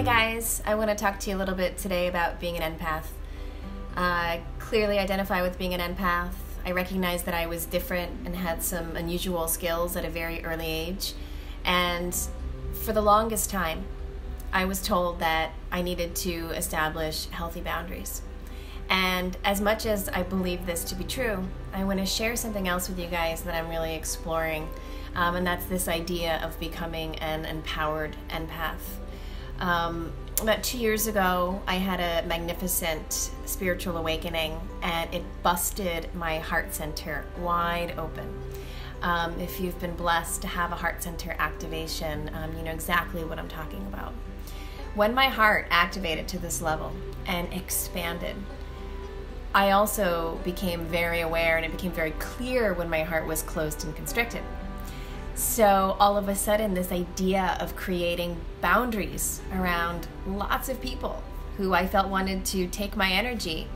Hey guys, I want to talk to you a little bit today about being an empath. I clearly identify with being an empath. I recognize that I was different and had some unusual skills at a very early age. And for the longest time, I was told that I needed to establish healthy boundaries. And as much as I believe this to be true, I want to share something else with you guys that I'm really exploring. And that's this idea of becoming an empowered empath. About 2 years ago, I had a magnificent spiritual awakening, and it busted my heart center wide open. If you've been blessed to have a heart center activation, you know exactly what I'm talking about. When my heart activated to this level and expanded, I also became very aware, and it became very clear when my heart was closed and constricted. So all of a sudden, this idea of creating boundaries around lots of people who I felt wanted to take my energy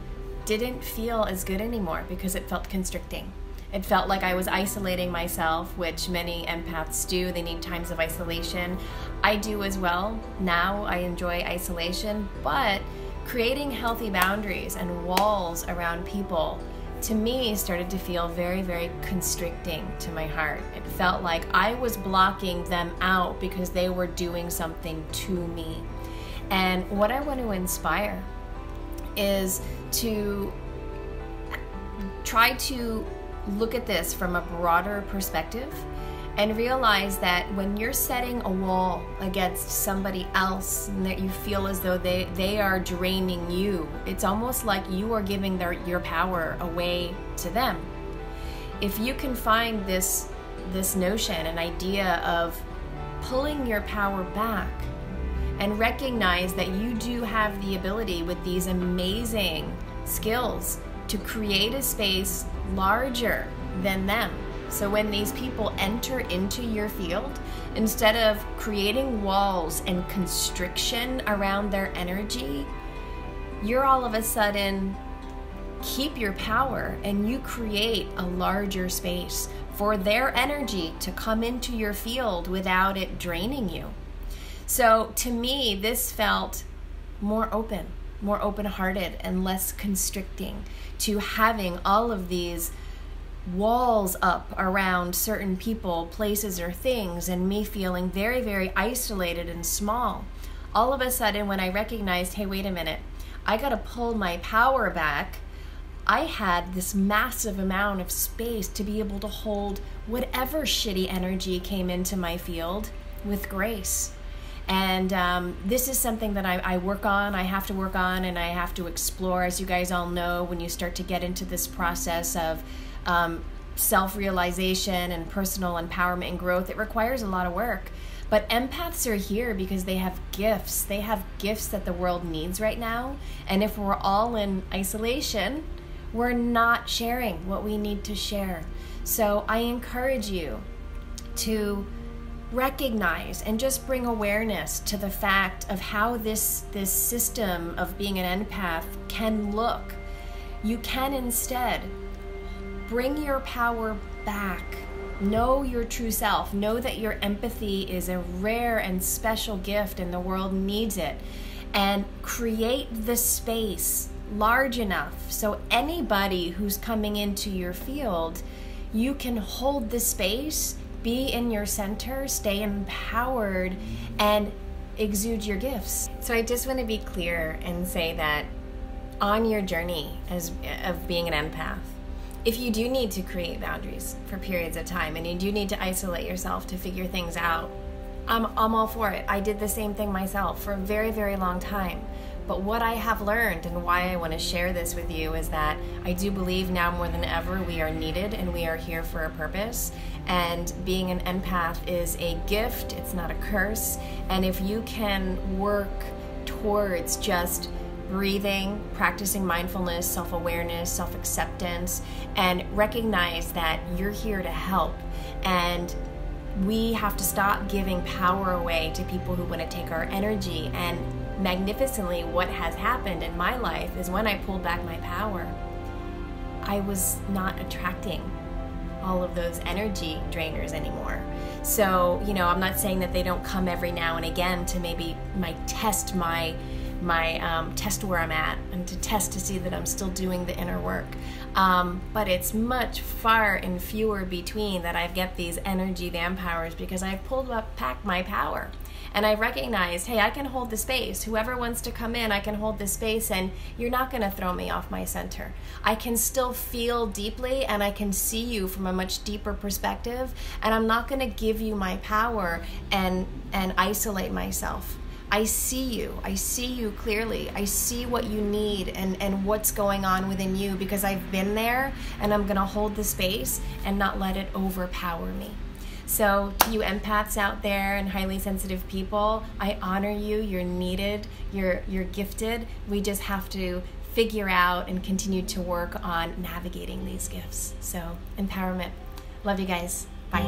didn't feel as good anymore because it felt constricting. It felt like I was isolating myself, which many empaths do. They need times of isolation. I do as well. Now I enjoy isolation, but creating healthy boundaries and walls around people to me started to feel very, very constricting to my heart. It felt like I was blocking them out because they were doing something to me. And what I want to inspire is to try to look at this from a broader perspective and realize that when you're setting a wall against somebody else and that you feel as though they are draining you, it's almost like you are giving your power away to them. If you can find this notion, an idea of pulling your power back and recognize that you do have the ability with these amazing skills to create a space larger than them. So when these people enter into your field, instead of creating walls and constriction around their energy, you're all of a sudden keep your power and you create a larger space for their energy to come into your field without it draining you. So to me, this felt more open-hearted and less constricting to having all of these walls up around certain people, places, or things, and me feeling very, very isolated and small. All of a sudden, when I recognized, hey, wait a minute, I gotta pull my power back, I had this massive amount of space to be able to hold whatever shitty energy came into my field with grace. And this is something that I work on, I have to work on, and I have to explore. As you guys all know, when you start to get into this process of self-realization and personal empowerment and growth, it requires a lot of work. But empaths are here because they have gifts. They have gifts that the world needs right now. And if we're all in isolation, we're not sharing what we need to share. So I encourage you to recognize and just bring awareness to the fact of how this system of being an empath can look. You can instead bring your power back. Know your true self. Know that your empathy is a rare and special gift and the world needs it. And create the space large enough so anybody who's coming into your field, you can hold the space, be in your center, stay empowered, and exude your gifts. So I just want to be clear and say that on your journey of being an empath, if you do need to create boundaries for periods of time and you do need to isolate yourself to figure things out, I'm all for it. I did the same thing myself for a very, very long time. But what I have learned and why I want to share this with you is that I do believe now more than ever we are needed and we are here for a purpose. And being an empath is a gift, it's not a curse. And if you can work towards just breathing, practicing mindfulness, self-awareness, self-acceptance, and recognize that you're here to help. And we have to stop giving power away to people who want to take our energy. And magnificently, what has happened in my life is when I pulled back my power, I was not attracting all of those energy drainers anymore. So, you know, I'm not saying that they don't come every now and again to maybe test test where I'm at and to test to see that I'm still doing the inner work. But it's much far and fewer between that I get these energy vampires, because I've pulled back my power. And I recognized, hey, I can hold the space. Whoever wants to come in, I can hold the space, and you're not going to throw me off my center. I can still feel deeply, and I can see you from a much deeper perspective, and I'm not going to give you my power and isolate myself. I see you clearly. I see what you need and what's going on within you, because I've been there, and I'm going to hold the space and not let it overpower me. So to you empaths out there and highly sensitive people, I honor you. You're needed. You're gifted. We just have to figure out and continue to work on navigating these gifts. So empowerment. Love you guys. Bye.